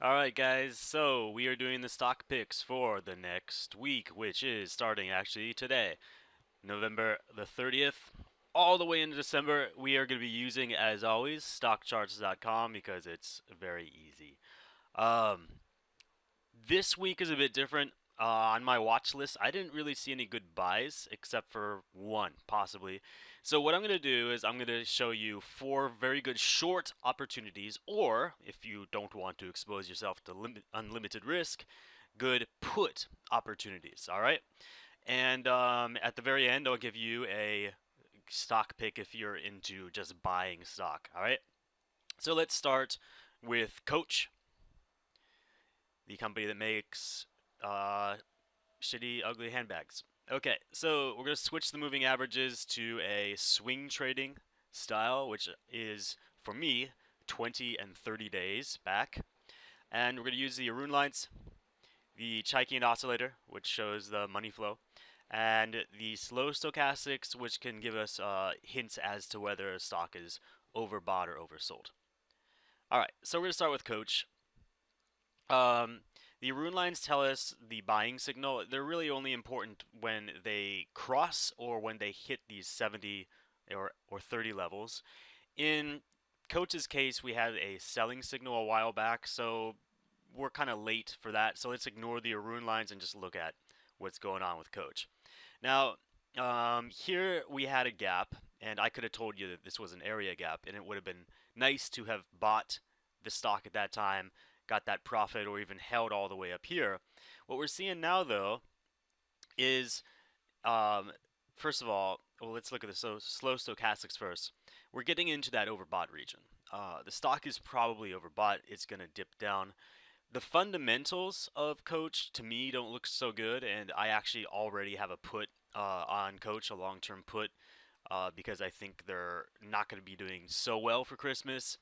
Alright guys, so we are doing the stock picks for the next week, which is starting actually today, November the 30th, all the way into December. We are going to be using, as always, stockcharts.com because it's very easy. Um, this week is a bit different. On my watch list, I didn't really see any good buys except for one, possibly. So what I'm going to do is I'm going to show you four very good short opportunities, or if you don't want to expose yourself to unlimited risk, good put opportunities. All right. And at the very end, I'll give you a stock pick if you're into just buying stock. All right. So let's start with Coach, the company that makes uh, shitty, ugly handbags. Okay, so we're going to switch the moving averages to a swing trading style, which is, for me, 20 and 30 days back. And we're going to use the Arun lines, the Chaikin oscillator, which shows the money flow, and the slow stochastics, which can give us hints as to whether a stock is overbought or oversold. All right, so we're going to start with Coach. Um, the rune lines tell us the buying signal. They're really only important when they cross or when they hit these 70 or 30 levels. In Coach's case, we had a selling signal a while back, so we're kind of late for that. So let's ignore the rune lines and just look at what's going on with Coach. Now, here we had a gap, and I could have told you that this was an area gap, and it would have been nice to have bought the stock at that time, got that profit, or even held all the way up here. What we're seeing now, though, is um, first of all, well, let's look at the slow stochastics first. We're getting into that overbought region. The stock is probably overbought. It's going to dip down. The fundamentals of Coach to me don't look so good, and I actually already have a put on Coach, a long-term put, because I think they're not going to be doing so well for Christmas.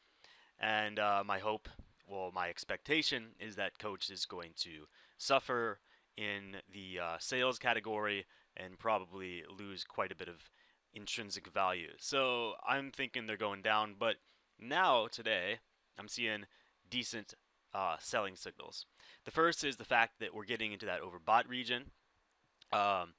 And my hope, well, my expectation is that Coach is going to suffer in the sales category and probably lose quite a bit of intrinsic value. So I'm thinking they're going down, but now today I'm seeing decent selling signals. The first is the fact that we're getting into that overbought region. Um,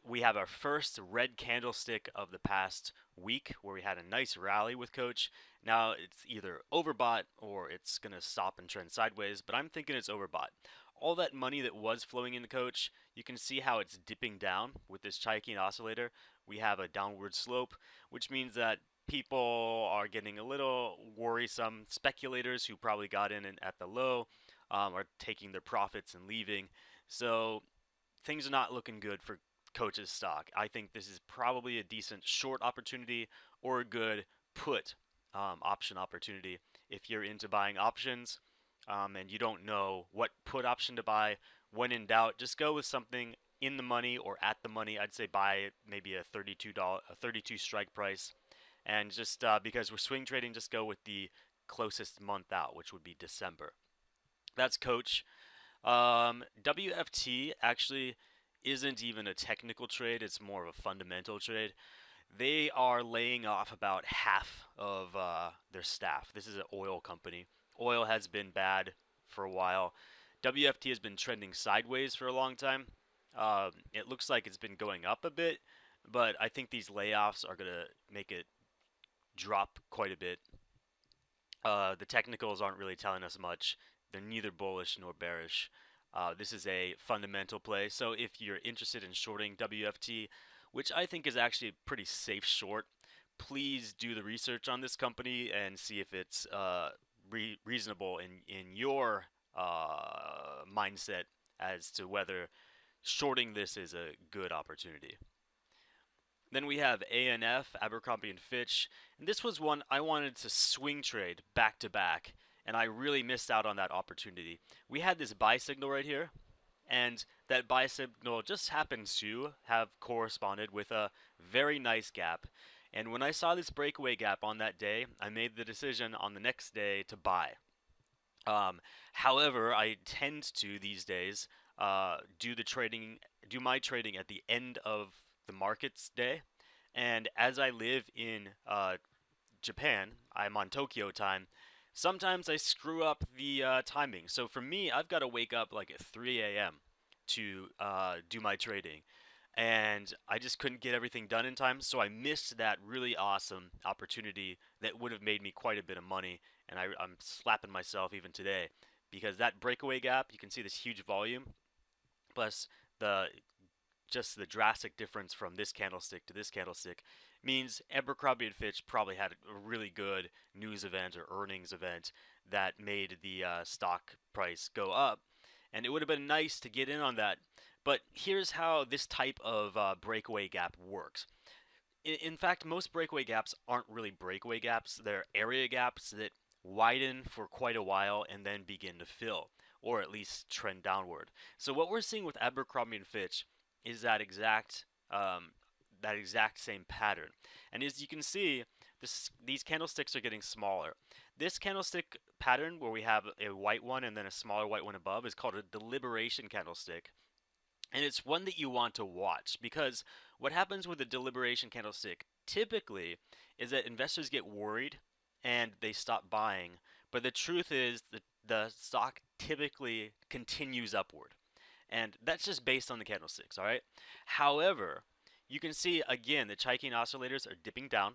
we have our first red candlestick of the past week where we had a nice rally with Coach. Now it's either overbought or it's going to stop and trend sideways, but I'm thinking it's overbought. All that money that was flowing into Coach, you can see how it's dipping down with this Chaikin oscillator. We have a downward slope, which means that people are getting a little worrisome. Speculators who probably got in at the low are taking their profits and leaving. So things are not looking good for Coach's stock. I think this is probably a decent short opportunity or a good put option opportunity if you're into buying options and you don't know what put option to buy. When in doubt, just go with something in the money or at the money. I'd say buy maybe a a 32 strike price, and just because we're swing trading, just go with the closest month out, which would be December. That's Coach. WFT actually isn't even a technical trade, it's more of a fundamental trade. They are laying off about half of their staff. This is an oil company. Oil has been bad for a while. WFT has been trending sideways for a long time. It looks like it's been going up a bit, but I think these layoffs are going to make it drop quite a bit. The technicals aren't really telling us much. They're neither bullish nor bearish. This is a fundamental play. So if you're interested in shorting WFT, which I think is actually a pretty safe short, please do the research on this company and see if it's reasonable in your mindset as to whether shorting this is a good opportunity. Then we have ANF, Abercrombie and Fitch, and this was one I wanted to swing trade back to back, and I really missed out on that opportunity. We had this buy signal right here, and that buy signal just happens to have corresponded with a very nice gap. And when I saw this breakaway gap on that day, I made the decision on the next day to buy. However, I tend to these days do my trading at the end of the market's day, and as I live in Japan, I'm on Tokyo time. Sometimes I screw up the timing. So for me, I've got to wake up like at 3 a.m. to do my trading. And I just couldn't get everything done in time, so I missed that really awesome opportunity that would have made me quite a bit of money. And I'm slapping myself even today because that breakaway gap, you can see this huge volume, plus the just the drastic difference from this candlestick to this candlestick means Abercrombie and Fitch probably had a really good news event or earnings event that made the stock price go up, and it would have been nice to get in on that. But here's how this type of breakaway gap works. In fact, most breakaway gaps aren't really breakaway gaps. They're area gaps that widen for quite a while and then begin to fill, or at least trend downward. So what we're seeing with Abercrombie and Fitch is that exact same pattern. And as you can see, these candlesticks are getting smaller. This candlestick pattern, where we have a white one and then a smaller white one above, is called a deliberation candlestick. And it's one that you want to watch because what happens with a deliberation candlestick typically is that investors get worried and they stop buying. But the truth is that the stock typically continues upward. And that's just based on the candlesticks, all right? However, you can see again the Chaikin oscillators are dipping down.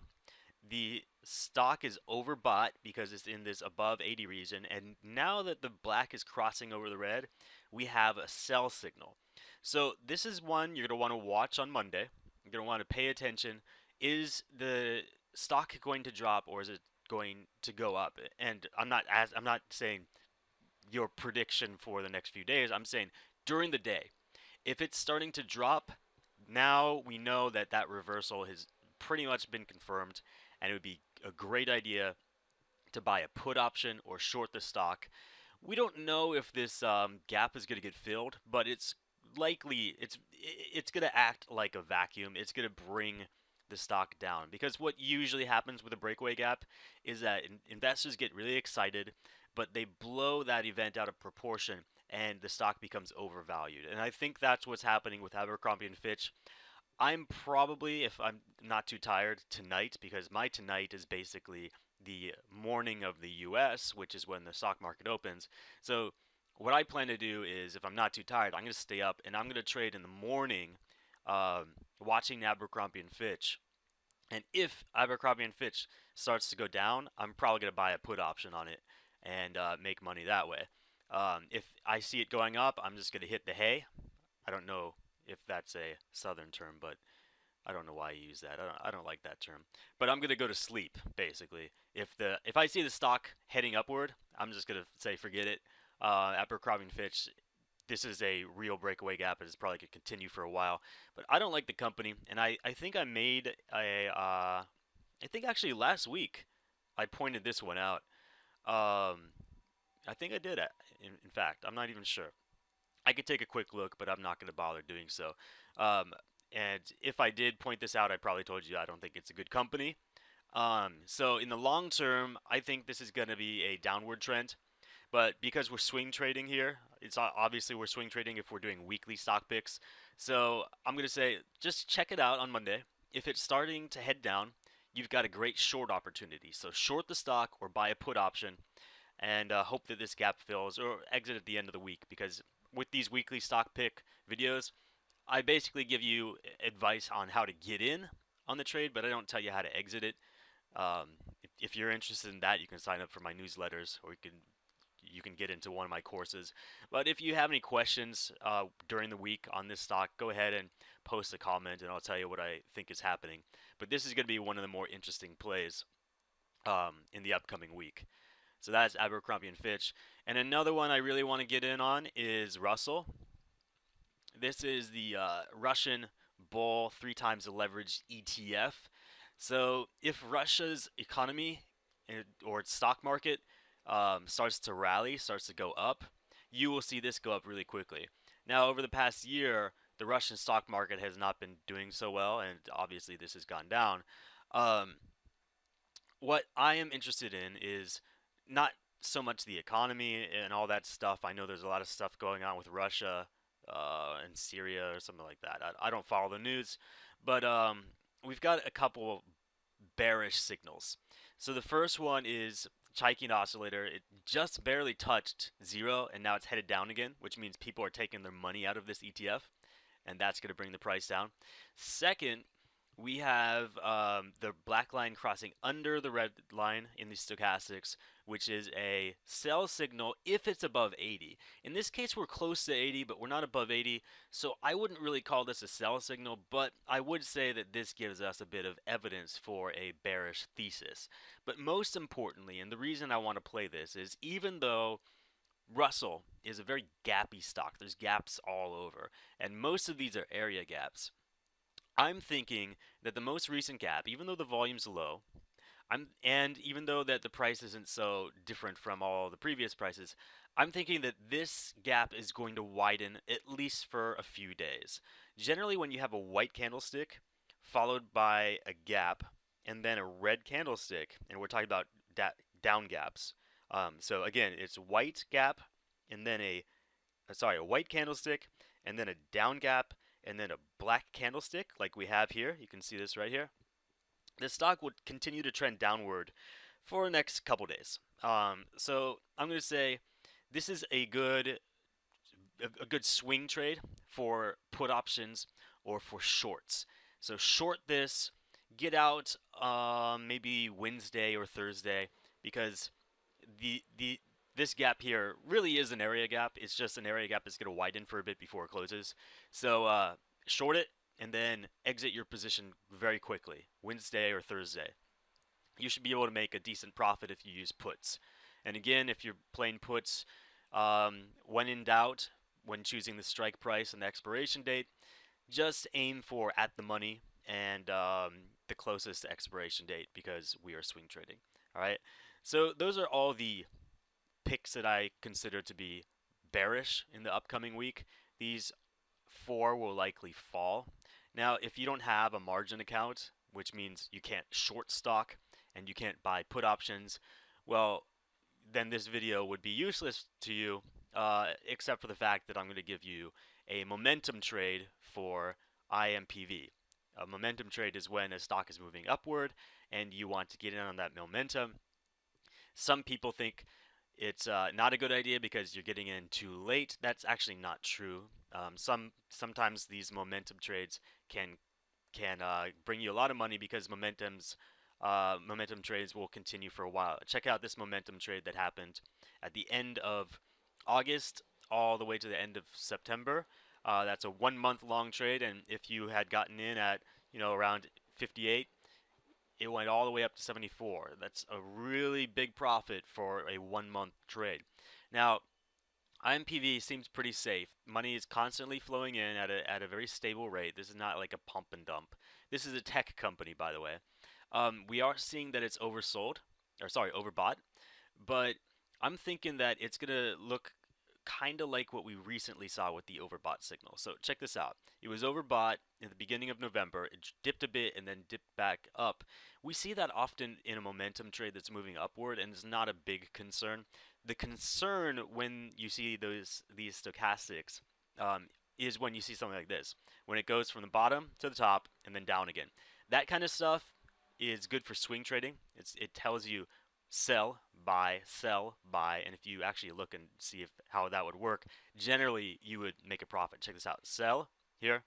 The stock is overbought because it's in this above 80 region, and now that the black is crossing over the red, we have a sell signal. So this is one you're going to want to watch on Monday. You're going to want to pay attention. Is the stock going to drop or is it going to go up? And I'm not saying your prediction for the next few days. I'm saying during the day. If it's starting to drop, now we know that that reversal has pretty much been confirmed, and it would be a great idea to buy a put option or short the stock. We don't know if this gap is going to get filled, but it's likely it's going to act like a vacuum. It's going to bring the stock down because what usually happens with a breakaway gap is that investors get really excited, but they blow that event out of proportion and the stock becomes overvalued. And I think that's what's happening with Abercrombie and Fitch. I'm probably, if I'm not too tired, tonight, because my tonight is basically the morning of the US, which is when the stock market opens. So what I plan to do is, if I'm not too tired, I'm going to stay up and I'm going to trade in the morning, watching Abercrombie and Fitch. And if Abercrombie and Fitch starts to go down, I'm probably going to buy a put option on it and make money that way. If I see it going up, I'm just going to hit the hay. I don't know if that's a southern term, but I don't know why you use that. I don't like that term. But I'm gonna go to sleep basically. If I see the stock heading upward, I'm just gonna say forget it. Abercrombie and Fitch, this is a real breakaway gap. It's probably gonna continue for a while. But I don't like the company, and I think I made a I think actually last week I pointed this one out. Um, I think I did. In fact, I'm not even sure. I could take a quick look, but I'm not going to bother doing so. Um, and if I did point this out, I probably told you I don't think it's a good company. So in the long term, I think this is going to be a downward trend. But because we're swing trading here, it's obviously we're swing trading if we're doing weekly stock picks. So I'm going to say just check it out on Monday. If it's starting to head down, you've got a great short opportunity. So short the stock or buy a put option and hope that this gap fills or exit at the end of the week because with these weekly stock pick videos, I basically give you advice on how to get in on the trade, but I don't tell you how to exit it. If you're interested in that, you can sign up for my newsletters, or you can get into one of my courses. But if you have any questions during the week on this stock, go ahead and post a comment, and I'll tell you what I think is happening. But this is going to be one of the more interesting plays in the upcoming week. So that's Abercrombie and Fitch. And another one I really want to get in on is Russell. This is the Russian bull 3 times the leveraged ETF. So if Russia's economy or its stock market starts to rally, starts to go up, you will see this go up really quickly. Now, over the past year, the Russian stock market has not been doing so well, and obviously this has gone down. Um, what I am interested in is not so much the economy and all that stuff. I know there's a lot of stuff going on with Russia and Syria or something like that. I don't follow the news, but we've got a couple bearish signals. So the first one is Chaikin oscillator, it just barely touched zero, and now it's headed down again, which means people are taking their money out of this ETF, and that's going to bring the price down. Second, we have the black line crossing under the red line in the stochastics, which is a sell signal if it's above 80. In this case, we're close to 80, but we're not above 80, so I wouldn't really call this a sell signal, but I would say that this gives us a bit of evidence for a bearish thesis. But most importantly, and the reason I want to play this is even though Russell is a very gappy stock, there's gaps all over, and most of these are area gaps. I'm thinking that the most recent gap, even though the volume's low, and even though that the price isn't so different from all the previous prices, I'm thinking that this gap is going to widen at least for a few days. Generally, when you have a white candlestick followed by a gap and then a red candlestick, and we're talking about down gaps. So again, it's white gap and then a white candlestick and then a down gap and then a black candlestick like we have here. You can see this right here. The stock would continue to trend downward for the next couple days. So I'm going to say this is a good swing trade for put options or for shorts. So short this, get out maybe Wednesday or Thursday, because this gap here really is an area gap. It's just an area gap that's going to widen for a bit before it closes. So short it and then exit your position very quickly, Wednesday or Thursday. You should be able to make a decent profit if you use puts. And again, if you're playing puts, when in doubt, when choosing the strike price and the expiration date, just aim for at the money and the closest expiration date, because we are swing trading. All right. So those are all the picks that I consider to be bearish in the upcoming week. These 4 will likely fall. Now, if you don't have a margin account, which means you can't short stock and you can't buy put options, well, then this video would be useless to you, except for the fact that I'm going to give you a momentum trade for IMPV. A momentum trade is when a stock is moving upward and you want to get in on that momentum. Some people think it's not a good idea because you're getting in too late. That's actually not true. Sometimes these momentum trades can bring you a lot of money because momentum trades will continue for a while. Check out this momentum trade that happened at the end of August all the way to the end of September. That's a 1 month long trade, and if you had gotten in at around 58, it went all the way up to 74. That's a really big profit for a 1 month trade. Now, IMPV seems pretty safe. Money is constantly flowing in at a very stable rate. This is not like a pump and dump. This is a tech company, by the way. We are seeing that it's overbought, but I'm thinking that it's gonna look kind of like what we recently saw with the overbought signal. So check this out. It was overbought in the beginning of November. It dipped a bit and then dipped back up. We see that often in a momentum trade that's moving upward, and it's not a big concern. The concern when you see these stochastics is when you see something like this, when it goes from the bottom to the top and then down again. That kind of stuff is good for swing trading. It tells you sell, buy, and if you actually look and see how that would work, generally you would make a profit. Check this out. Sell here,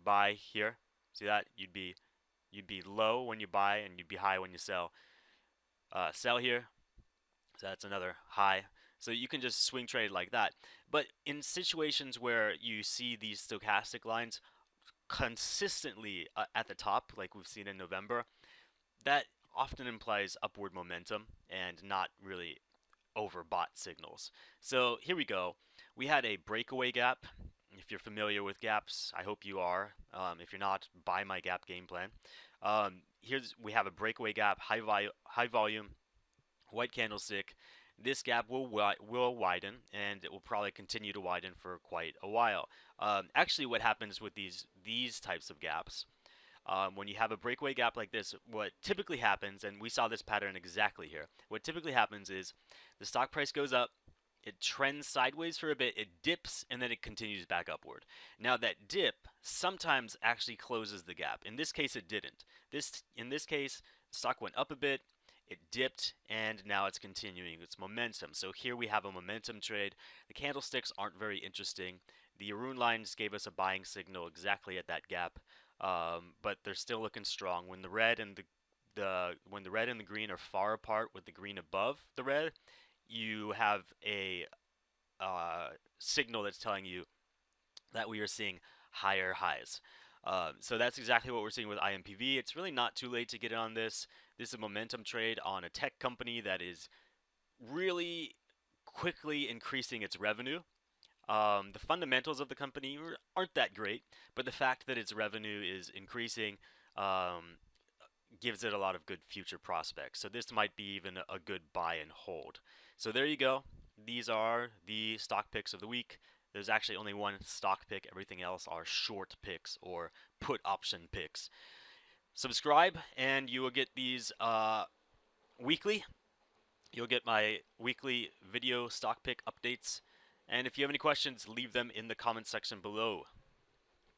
buy here. See that? You'd be low when you buy and you'd be high when you sell. Sell here. So that's another high. So you can just swing trade like that. But in situations where you see these stochastic lines consistently at the top, like we've seen in November, that often implies upward momentum and not really overbought signals. So here we go. We had a breakaway gap. If you're familiar with gaps, I hope you are. If you're not, buy my gap game plan. We have a breakaway gap, high volume, white candlestick. This gap will widen, and it will probably continue to widen for quite a while. Actually, what happens with these types of gaps, when you have a breakaway gap like this, what typically happens, and we saw this pattern exactly here, what typically happens is the stock price goes up, it trends sideways for a bit, it dips, and then it continues back upward. Now that dip sometimes actually closes the gap. In this case, it didn't. In this case, the stock went up a bit, It dipped, and now it's continuing its momentum. So here we have a momentum trade. The candlesticks aren't very interesting. The Arun lines gave us a buying signal exactly at that gap, but they're still looking strong. When the red and the red and the green are far apart, with the green above the red, you have a signal that's telling you that we are seeing higher highs. So that's exactly what we're seeing with IMPV. It's really not too late to get in on this. This is a momentum trade on a tech company that is really quickly increasing its revenue. The fundamentals of the company aren't that great, but the fact that its revenue is increasing um, gives it a lot of good future prospects. So this might be even a good buy and hold. So there you go. These are the stock picks of the week. There's actually only one stock pick. Everything else are short picks or put option picks. Subscribe and you will get these weekly. You'll get my weekly video stock pick updates. And if you have any questions, leave them in the comment section below.